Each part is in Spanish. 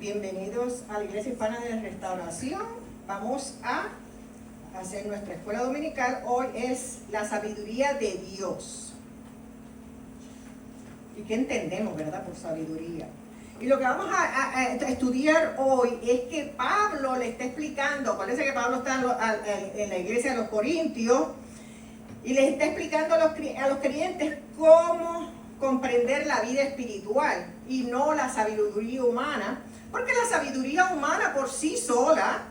Bienvenidos a la Iglesia Hispana de Restauración. Vamos a hacer nuestra escuela dominical. Hoy es la sabiduría de Dios. ¿Y qué entendemos, verdad, por sabiduría? Y lo que vamos a estudiar hoy es que Pablo le está explicando, acuérdense que Pablo está en la iglesia de los Corintios, y les está explicando a los creyentes cómo comprender la vida espiritual y no la sabiduría humana, porque la sabiduría humana por sí sola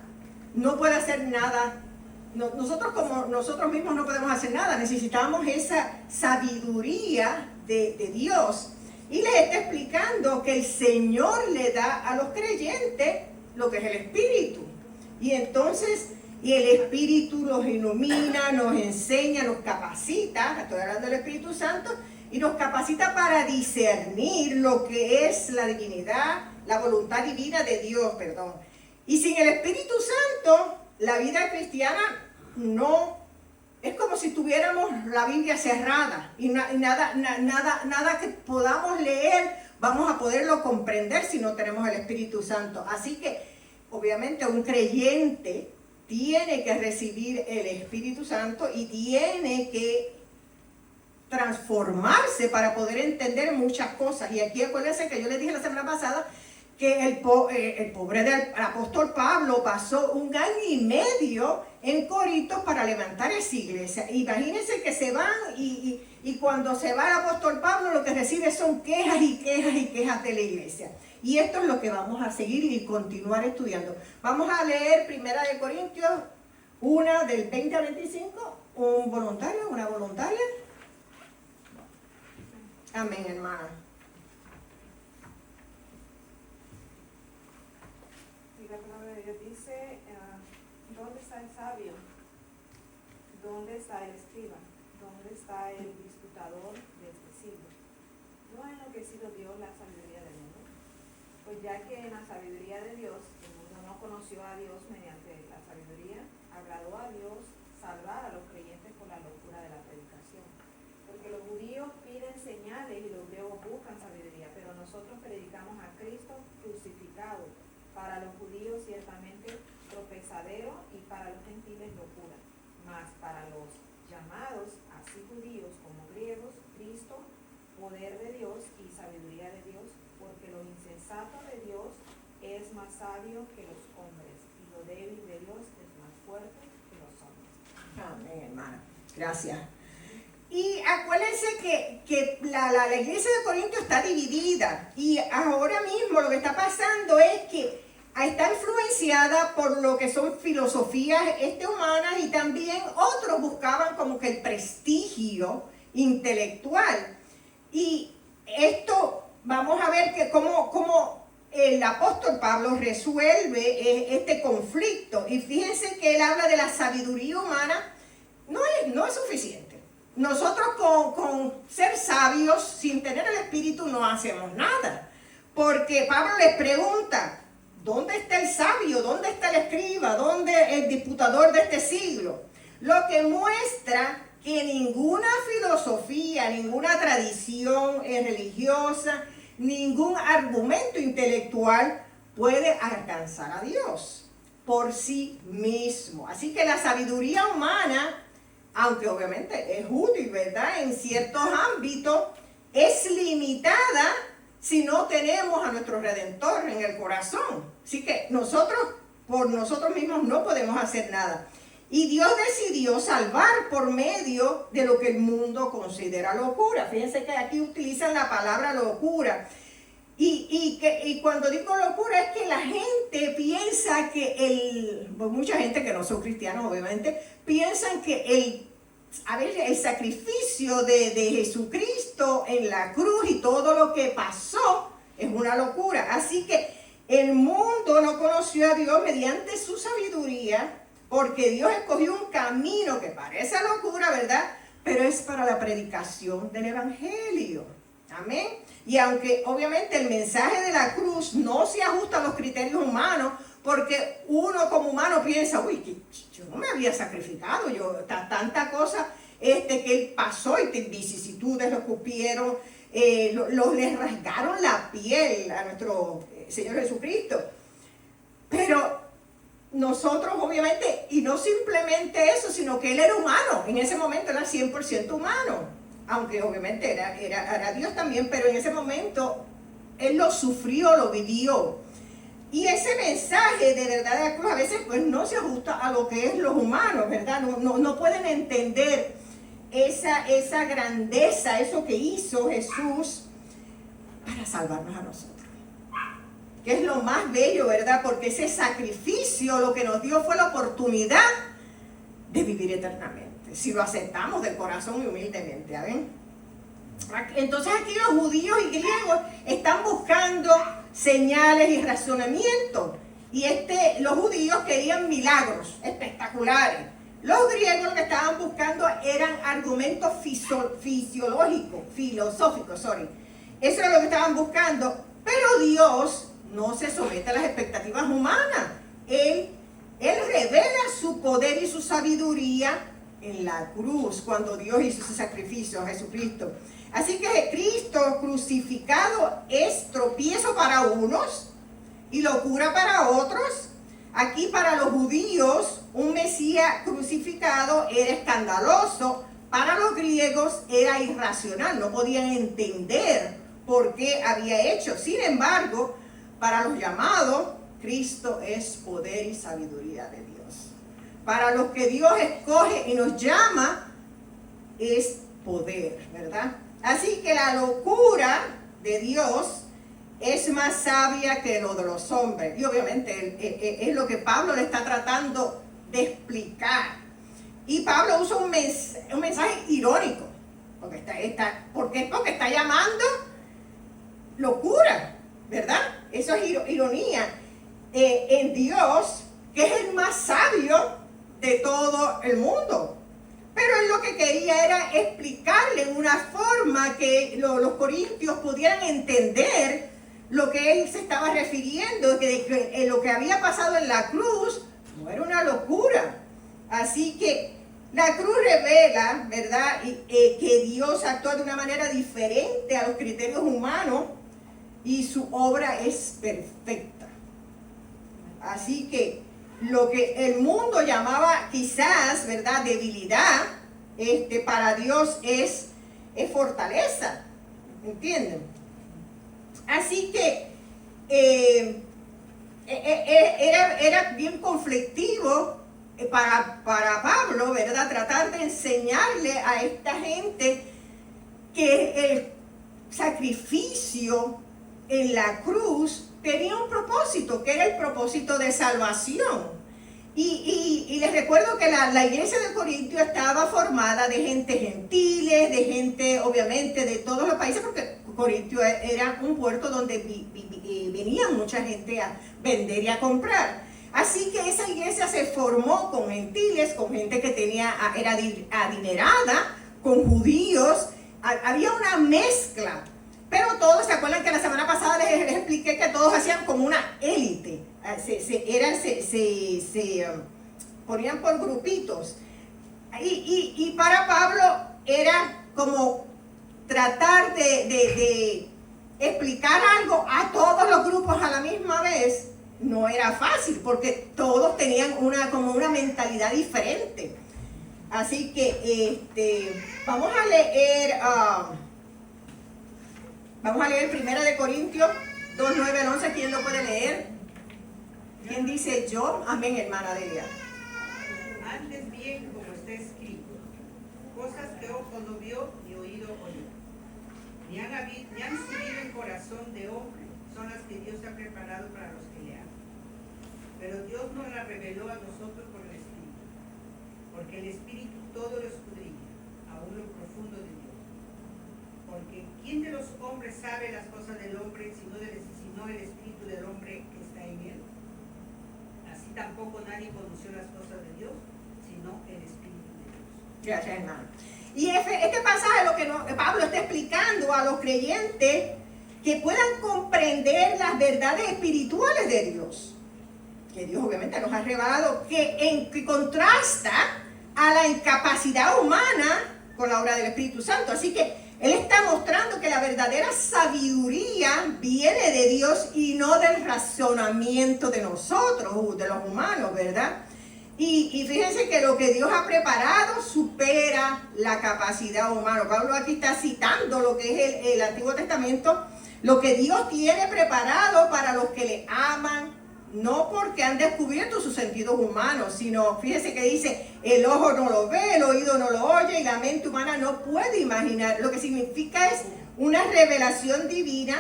no puede hacer nada. Nosotros mismos no podemos hacer nada, necesitamos esa sabiduría de Dios. Y les está explicando que el Señor le da a los creyentes lo que es el Espíritu. Y entonces, el Espíritu los ilumina, nos enseña, nos capacita, estoy hablando del Espíritu Santo, y nos capacita para discernir lo que es la divinidad, la voluntad divina de Dios, perdón. Y sin el Espíritu Santo, la vida cristiana no, es como si tuviéramos la Biblia cerrada y nada que podamos leer vamos a poderlo comprender si no tenemos el Espíritu Santo. Así que, obviamente, un creyente tiene que recibir el Espíritu Santo y tiene que transformarse para poder entender muchas cosas. Y aquí acuérdense que yo les dije la semana pasada que el pobre del apóstol Pablo pasó 1 año y medio en Corinto para levantar esa iglesia. Imagínense que se van y cuando se va el apóstol Pablo lo que recibe son quejas y quejas y quejas de la iglesia. Y esto es lo que vamos a seguir y continuar estudiando. Vamos a leer 1 Corintios 1 del 20 al 25, un voluntario, una voluntaria. Amén, hermana. Y la palabra de Dios dice, ¿dónde está el sabio? ¿Dónde está el escriba? ¿Dónde está el disputador de este siglo? ¿No ha enloquecido Dios la sabiduría del mundo? Pues ya que en la sabiduría de Dios, el mundo no conoció a Dios mediante la sabiduría, agradó a Dios salvar a los creyentes por la locura de la predicación. Porque los judíos piden señales y los griegos buscan sabiduría, pero nosotros predicamos a Cristo crucificado, para los judíos ciertamente tropezadero y para los gentiles locura, mas para los llamados, así judíos como griegos, Cristo, poder de Dios y sabiduría de Dios, porque lo insensato de Dios es más sabio que los hombres, y lo débil de Dios es más fuerte que los hombres. Amén, hermana. Gracias. Y acuérdense que la iglesia de Corinto está dividida y ahora mismo lo que está pasando es que está influenciada por lo que son filosofías humanas y también otros buscaban como que el prestigio intelectual. Y esto, vamos a ver que cómo el apóstol Pablo resuelve este conflicto. Y fíjense que él habla de la sabiduría humana, no es suficiente. Nosotros con ser sabios, sin tener el Espíritu, no hacemos nada. Porque Pablo les pregunta, ¿dónde está el sabio? ¿Dónde está el escriba? ¿Dónde el disputador de este siglo? Lo que muestra que ninguna filosofía, ninguna tradición religiosa, ningún argumento intelectual puede alcanzar a Dios por sí mismo. Así que la sabiduría humana, aunque obviamente es útil, ¿verdad? En ciertos ámbitos, es limitada si no tenemos a nuestro Redentor en el corazón. Así que nosotros, por nosotros mismos, no podemos hacer nada. Y Dios decidió salvar por medio de lo que el mundo considera locura. Fíjense que aquí utilizan la palabra locura. Y cuando digo locura es que la gente piensa que mucha gente que no son cristianos obviamente, piensan que el sacrificio de Jesucristo en la cruz y todo lo que pasó es una locura. Así que el mundo no conoció a Dios mediante su sabiduría, porque Dios escogió un camino que parece locura, ¿verdad? Pero es para la predicación del Evangelio. Amén. Y aunque obviamente el mensaje de la cruz no se ajusta a los criterios humanos, porque uno como humano piensa, uy, que yo no me había sacrificado, tanta cosa que él pasó y vicisitudes lo escupieron, les rasgaron la piel a nuestro Señor Jesucristo. Pero nosotros obviamente, y no simplemente eso, sino que Él era humano, en ese momento era 100% humano, aunque obviamente era Dios también, pero en ese momento Él lo sufrió, lo vivió. Y ese mensaje de verdad de la cruz a veces pues no se ajusta a lo que es los humanos, ¿verdad? No pueden entender esa grandeza, eso que hizo Jesús para salvarnos a nosotros. Que es lo más bello, ¿verdad? Porque ese sacrificio lo que nos dio fue la oportunidad de vivir eternamente, si lo aceptamos de corazón y humildemente, ¿ven? Entonces aquí los judíos y griegos están buscando señales y razonamientos. Y los judíos querían milagros espectaculares. Los griegos lo que estaban buscando eran argumentos filosóficos. Eso es lo que estaban buscando. Pero Dios no se somete a las expectativas humanas. Él revela su poder y su sabiduría en la cruz, cuando Dios hizo su sacrificio a Jesucristo. Así que Cristo crucificado es tropiezo para unos y locura para otros. Aquí para los judíos un Mesías crucificado era escandaloso, para los griegos era irracional, no podían entender por qué había hecho. Sin embargo, para los llamados, Cristo es poder y sabiduría de Dios. Para los que Dios escoge y nos llama, es poder, ¿verdad? Así que la locura de Dios es más sabia que lo de los hombres. Y obviamente es lo que Pablo le está tratando de explicar. Y Pablo usa un mensaje irónico. Porque está llamando locura, ¿verdad? Eso es ironía en Dios, que es el más sabio de todo el mundo. Pero él lo que quería era explicarle en una forma que los corintios pudieran entender lo que él se estaba refiriendo, que lo que había pasado en la cruz no era una locura. Así que la cruz revela, ¿verdad?, que Dios actuó de una manera diferente a los criterios humanos y su obra es perfecta. Así que lo que el mundo llamaba quizás, ¿verdad?, debilidad, para Dios es fortaleza, ¿entienden? Así que era bien conflictivo para Pablo, ¿verdad?, tratar de enseñarle a esta gente que el sacrificio en la cruz tenía un propósito, que era el propósito de salvación. Y les recuerdo que la iglesia de Corintio estaba formada de gente gentiles, de gente obviamente de todos los países, porque Corintio era un puerto donde venía mucha gente a vender y a comprar. Así que esa iglesia se formó con gentiles, con gente que era adinerada, con judíos. Había una mezcla. Pero todos, ¿se acuerdan que la semana pasada les expliqué que todos hacían como una élite? Se ponían por grupitos. Y para Pablo era como tratar de explicar algo a todos los grupos a la misma vez. No era fácil, porque todos tenían como una mentalidad diferente. Así que vamos a leer... Vamos a leer 1 de Corintios 2, 9 al 11. ¿Quién lo puede leer? ¿Quién dice yo? Amén, hermana Delia. Antes bien, como está escrito, cosas que ojo no vio ni oído oyó, ni han subido el corazón de hombre, son las que Dios ha preparado para los que le aman. Pero Dios nos las reveló a nosotros por el Espíritu, porque el Espíritu todo lo escudriña, aún lo profundo de Dios. Porque ¿quién de los hombres sabe las cosas del hombre sino el espíritu del hombre que está en él? Así tampoco nadie conoció las cosas de Dios sino el espíritu de Dios. Gracias, hermano. Y este pasaje lo que Pablo está explicando a los creyentes, que puedan comprender las verdades espirituales de Dios, que Dios obviamente nos ha revelado, que contrasta a la incapacidad humana con la obra del Espíritu Santo. Así que Él está mostrando que la verdadera sabiduría viene de Dios y no del razonamiento de nosotros, de los humanos, ¿verdad? Y fíjense que lo que Dios ha preparado supera la capacidad humana. Pablo aquí está citando lo que es el Antiguo Testamento, lo que Dios tiene preparado para los que le aman, no porque han descubierto sus sentidos humanos, sino, fíjense que dice, el ojo no lo ve, el oído no lo oye y la mente humana no puede imaginar. Lo que significa es una revelación divina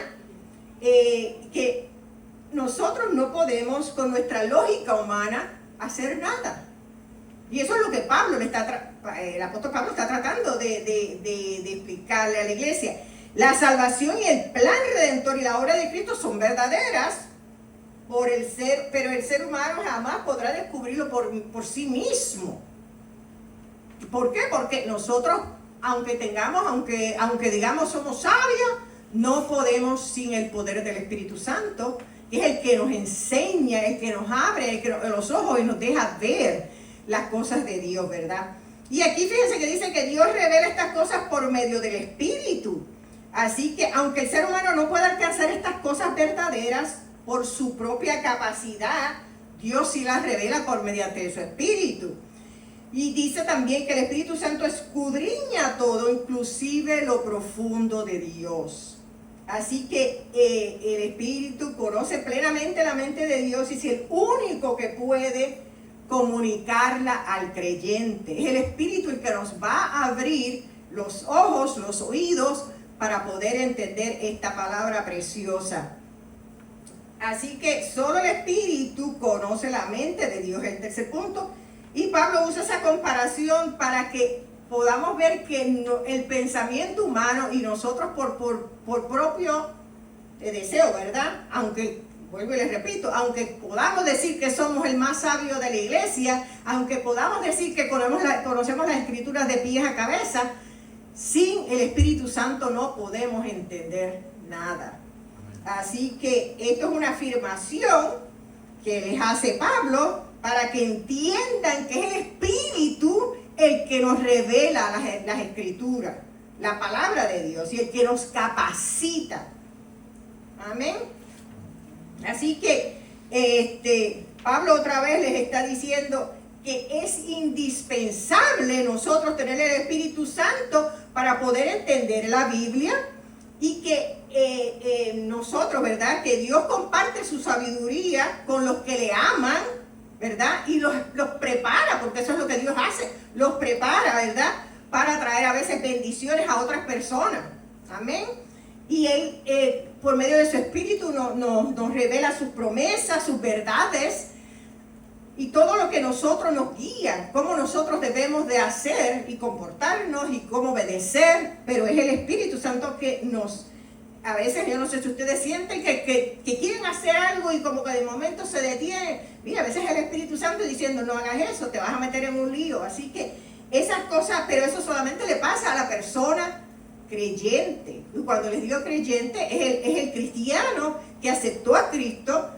que nosotros no podemos con nuestra lógica humana hacer nada. Y eso es lo que el apóstol Pablo está tratando de explicarle a la iglesia. La salvación y el plan redentor y la obra de Cristo son verdaderas, pero el ser humano jamás podrá descubrirlo por sí mismo. ¿Por qué? Porque nosotros, aunque digamos somos sabios, no podemos sin el poder del Espíritu Santo, que es el que nos enseña, el que nos abre los ojos y nos deja ver las cosas de Dios, ¿verdad? Y aquí fíjense que dice que Dios revela estas cosas por medio del Espíritu. Así que aunque el ser humano no pueda alcanzar estas cosas verdaderas por su propia capacidad, Dios sí las revela por mediante su Espíritu. Y dice también que el Espíritu Santo escudriña todo, inclusive lo profundo de Dios. Así que el Espíritu conoce plenamente la mente de Dios y es el único que puede comunicarla al creyente. Es el Espíritu el que nos va a abrir los ojos, los oídos, para poder entender esta palabra preciosa. Así que solo el Espíritu conoce la mente de Dios, el tercer punto. Y Pablo usa esa comparación para que podamos ver que el pensamiento humano y nosotros por propio deseo, ¿verdad? Aunque, vuelvo y les repito, aunque podamos decir que somos el más sabio de la iglesia, aunque podamos decir que conocemos las escrituras de pies a cabeza, sin el Espíritu Santo no podemos entender nada. Así que esto es una afirmación que les hace Pablo para que entiendan que es el Espíritu el que nos revela las escrituras, la palabra de Dios, y el que nos capacita. Amén. Así que Pablo otra vez les está diciendo que es indispensable nosotros tener el Espíritu Santo para poder entender la Biblia, y que nosotros, ¿verdad? Que Dios comparte su sabiduría con los que le aman, ¿verdad? Y los prepara, porque eso es lo que Dios hace, los prepara, ¿verdad? Para traer a veces bendiciones a otras personas. Amén. Y Él, por medio de su Espíritu, nos revela sus promesas, sus verdades, y todo lo que nosotros nos guía, cómo nosotros debemos de hacer y comportarnos y cómo obedecer. Pero es el Espíritu Santo que a veces, yo no sé si ustedes sienten que quieren hacer algo y como que de momento se detienen. Mira, a veces es el Espíritu Santo diciendo, no hagas eso, te vas a meter en un lío. Así que esas cosas, pero eso solamente le pasa a la persona creyente. Y cuando les digo creyente, es el cristiano que aceptó a Cristo,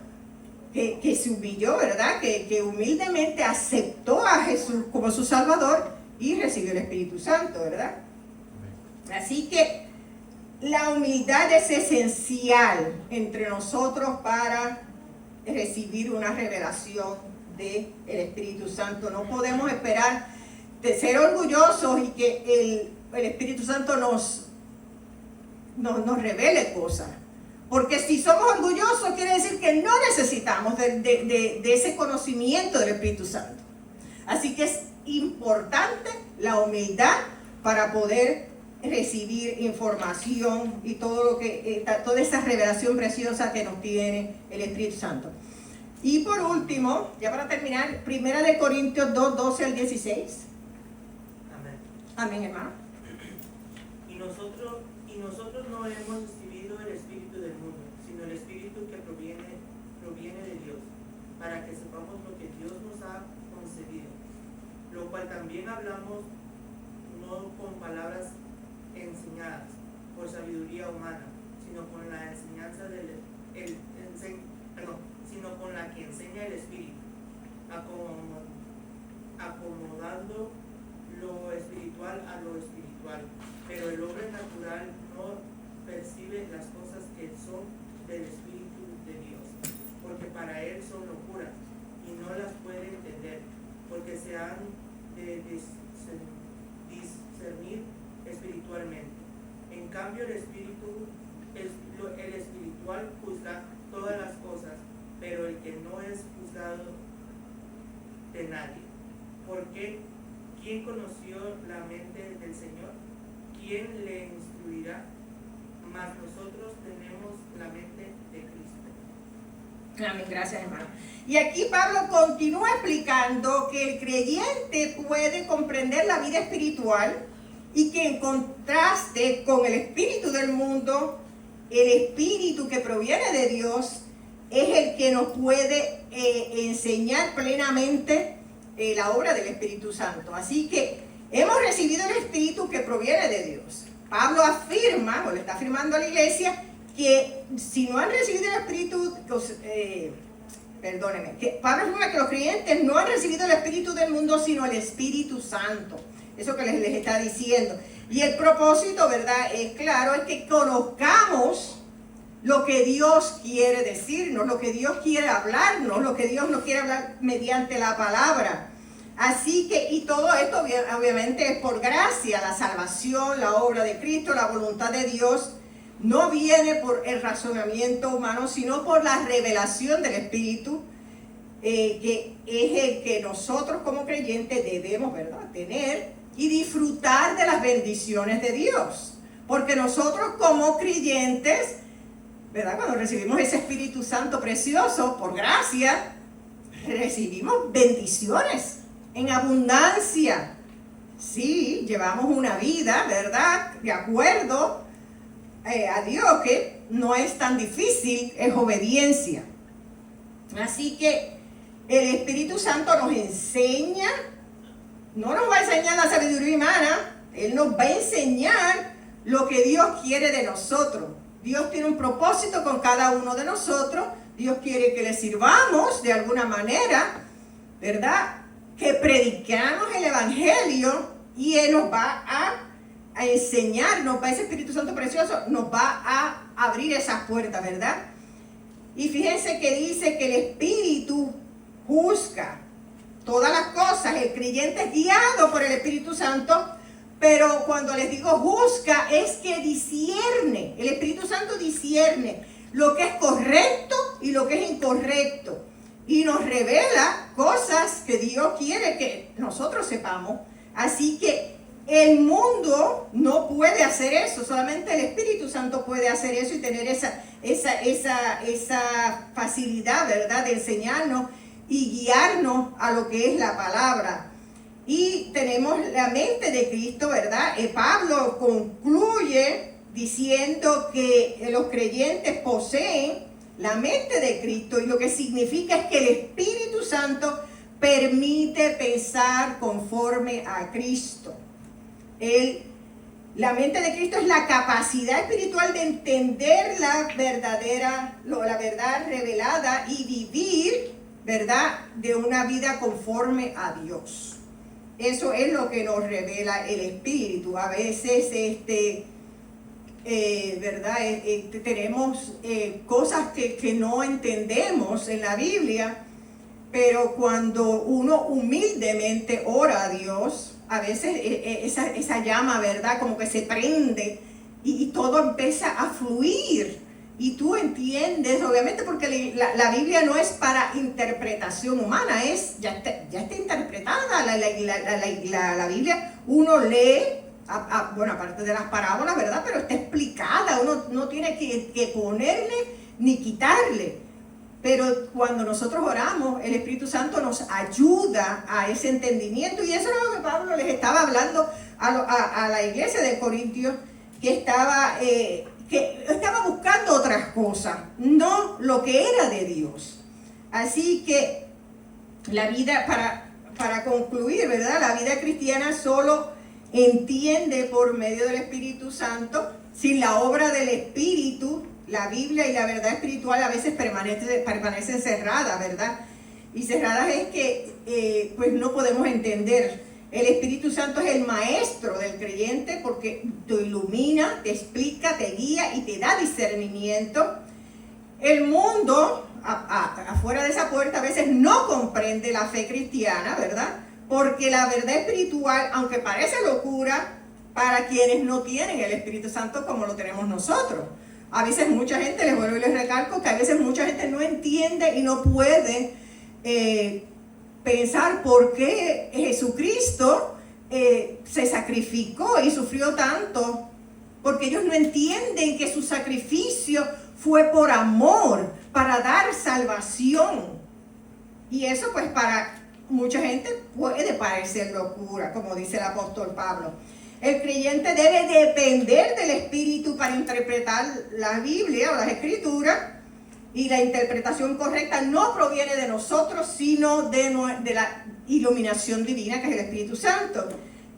que se humilló, ¿verdad? Que humildemente aceptó a Jesús como su Salvador y recibió el Espíritu Santo, ¿verdad? Así que la humildad es esencial entre nosotros para recibir una revelación del Espíritu Santo. No podemos esperar de ser orgullosos y que el Espíritu Santo nos revele cosas. Porque si somos orgullosos, quiere decir que no necesitamos de ese conocimiento del Espíritu Santo. Así que es importante la humildad para poder recibir información y toda esa revelación preciosa que nos tiene el Espíritu Santo. Y por último, ya para terminar, 1 Corintios 2, 12 al 16. Amén. Amén, hermano. Y nosotros no hemos recibido el Espíritu del mundo, sino el Espíritu que proviene de Dios, para que sepamos lo que Dios nos ha concedido, lo cual también hablamos no con palabras enseñadas por sabiduría humana, sino con la enseñanza sino con la que enseña el Espíritu, acomodando lo espiritual a lo espiritual. espiritual, pero el hombre natural no percibe las cosas que son del Espíritu de Dios, porque para él son locuras y no las puede entender, porque se han de discernir espiritualmente. En cambio, el espiritual juzga todas las cosas, pero el que no es juzgado de nadie. Porque ¿quién conoció la mente del Señor? ¿Quién le instruirá? Mas nosotros tenemos la mente de Cristo. Amén, gracias, hermano. Y aquí Pablo continúa explicando que el creyente puede comprender la vida espiritual y que en contraste con el espíritu del mundo, el espíritu que proviene de Dios es el que nos puede enseñar plenamente la obra del Espíritu Santo. Así que hemos recibido el espíritu que proviene de Dios. Pablo afirma, o le está afirmando a la iglesia, que si no han recibido el espíritu, Pablo afirma que los creyentes no han recibido el espíritu del mundo, sino el Espíritu Santo. Eso que les está diciendo. Y el propósito, ¿verdad? Es claro, es que conozcamos lo que Dios quiere decirnos, lo que Dios quiere hablarnos, lo que Dios nos quiere hablar mediante la palabra. Así que, y todo esto obviamente es por gracia, la salvación, la obra de Cristo, la voluntad de Dios, no viene por el razonamiento humano, sino por la revelación del Espíritu, que es el que nosotros como creyentes debemos, ¿verdad?, tener y disfrutar de las bendiciones de Dios. Porque nosotros como creyentes, ¿verdad?, cuando recibimos ese Espíritu Santo precioso, por gracia, recibimos bendiciones en abundancia. Sí, llevamos una vida, ¿verdad?, de acuerdo a Dios, que no es tan difícil, es obediencia. Así que el Espíritu Santo nos enseña, no nos va a enseñar la sabiduría humana, Él nos va a enseñar lo que Dios quiere de nosotros. Dios tiene un propósito con cada uno de nosotros. Dios quiere que le sirvamos de alguna manera, ¿verdad?, que predicamos el Evangelio, y Él nos va a enseñarnos, ese Espíritu Santo precioso nos va a abrir esas puertas, ¿verdad? Y fíjense que dice que el Espíritu juzga todas las cosas. El creyente es guiado por el Espíritu Santo, pero cuando les digo juzga, es que discierne. El Espíritu Santo discierne lo que es correcto y lo que es incorrecto, y nos revela cosas que Dios quiere que nosotros sepamos. Así que el mundo no puede hacer eso, solamente el Espíritu Santo puede hacer eso y tener esa facilidad, ¿verdad?, de enseñarnos y guiarnos a lo que es la palabra. Y tenemos la mente de Cristo, ¿verdad? Pablo concluye diciendo que los creyentes poseen la mente de Cristo, y lo que significa es que el Espíritu Santo permite pensar conforme a Cristo. La mente de Cristo es la capacidad espiritual de entender la verdad revelada y vivir, ¿verdad?, de una vida conforme a Dios. Eso es lo que nos revela el Espíritu. A veces, ¿verdad?, tenemos cosas que no entendemos en la Biblia, pero cuando uno humildemente ora a Dios, a veces esa llama, ¿verdad?, como que se prende y todo empieza a fluir. Y tú entiendes, obviamente, porque la Biblia no es para interpretación humana, ya está interpretada. La Biblia uno lee, bueno, aparte de las parábolas, ¿verdad?, pero está explicada, uno no tiene que ponerle ni quitarle. Pero cuando nosotros oramos, el Espíritu Santo nos ayuda a ese entendimiento. Y eso es lo que Pablo les estaba hablando a la iglesia de Corintios, que estaba buscando otras cosas, no lo que era de Dios. Así que la vida, para concluir, ¿verdad?, la vida cristiana solo entiende por medio del Espíritu Santo. Sin la obra del Espíritu, la Biblia y la verdad espiritual a veces permanecen cerradas, ¿verdad? Y cerradas es que pues no podemos entender El Espíritu Santo es el maestro del creyente porque te ilumina, te explica, te guía y te da discernimiento. El mundo, afuera de esa puerta, a veces no comprende la fe cristiana, ¿verdad? Porque la verdad espiritual, aunque parece locura, para quienes no tienen el Espíritu Santo como lo tenemos nosotros. A veces mucha gente, les vuelvo y les recalco, que a veces mucha gente no entiende y no puede pensar por qué Jesucristo se sacrificó y sufrió tanto, porque ellos no entienden que su sacrificio fue por amor, para dar salvación. Y eso pues para mucha gente puede parecer locura, como dice el apóstol Pablo. El creyente debe depender del Espíritu para interpretar la Biblia o las Escrituras, y la interpretación correcta no proviene de nosotros, sino de la iluminación divina, que es el Espíritu Santo.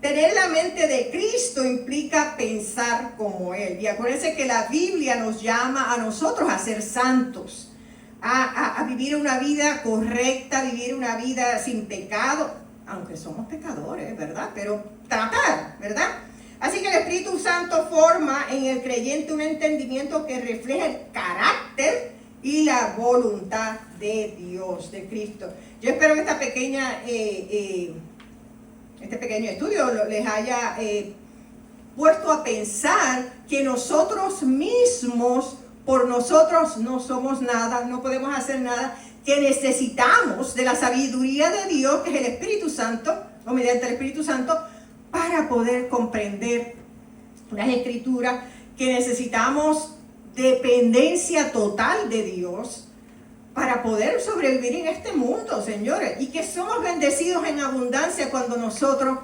Tener la mente de Cristo implica pensar como Él. Y acuérdense que la Biblia nos llama a nosotros a ser santos, a vivir una vida correcta, vivir una vida sin pecado, aunque somos pecadores, ¿verdad? Pero tratar, ¿verdad? Así que el Espíritu Santo forma en el creyente un entendimiento que refleja el carácter y la voluntad de Dios, de Cristo. Yo espero que esta pequeña, este pequeño estudio les haya puesto a pensar que nosotros mismos, por nosotros no somos nada, no podemos hacer nada, que necesitamos de la sabiduría de Dios, que es el Espíritu Santo, o mediante el Espíritu Santo, para poder comprender las Escrituras, que necesitamos dependencia total de Dios para poder sobrevivir en este mundo, señores, y que somos bendecidos en abundancia cuando nosotros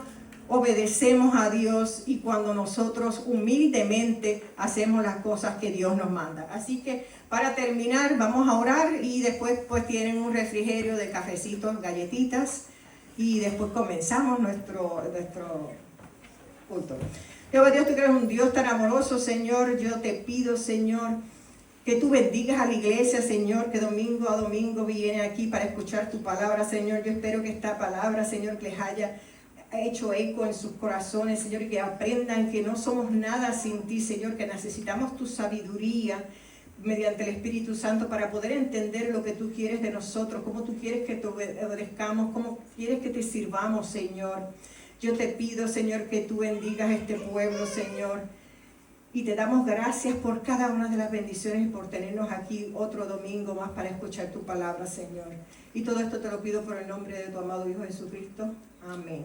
obedecemos a Dios y cuando nosotros humildemente hacemos las cosas que Dios nos manda. Así que para terminar vamos a orar y después pues tienen un refrigerio de cafecitos, galletitas, y después comenzamos nuestro culto. Jehová Dios, tú que eres un Dios tan amoroso, Señor, yo te pido, Señor, que tú bendigas a la iglesia, Señor, que domingo a domingo viene aquí para escuchar tu palabra, Señor. Yo espero que esta palabra, Señor, que les haya hecho eco en sus corazones, Señor, y que aprendan que no somos nada sin ti, Señor, que necesitamos tu sabiduría mediante el Espíritu Santo para poder entender lo que tú quieres de nosotros, cómo tú quieres que te obedezcamos, cómo quieres que te sirvamos, Señor. Yo te pido, Señor, que tú bendigas este pueblo, Señor, y te damos gracias por cada una de las bendiciones y por tenernos aquí otro domingo más para escuchar tu palabra, Señor. Y todo esto te lo pido por el nombre de tu amado Hijo Jesucristo. Amén.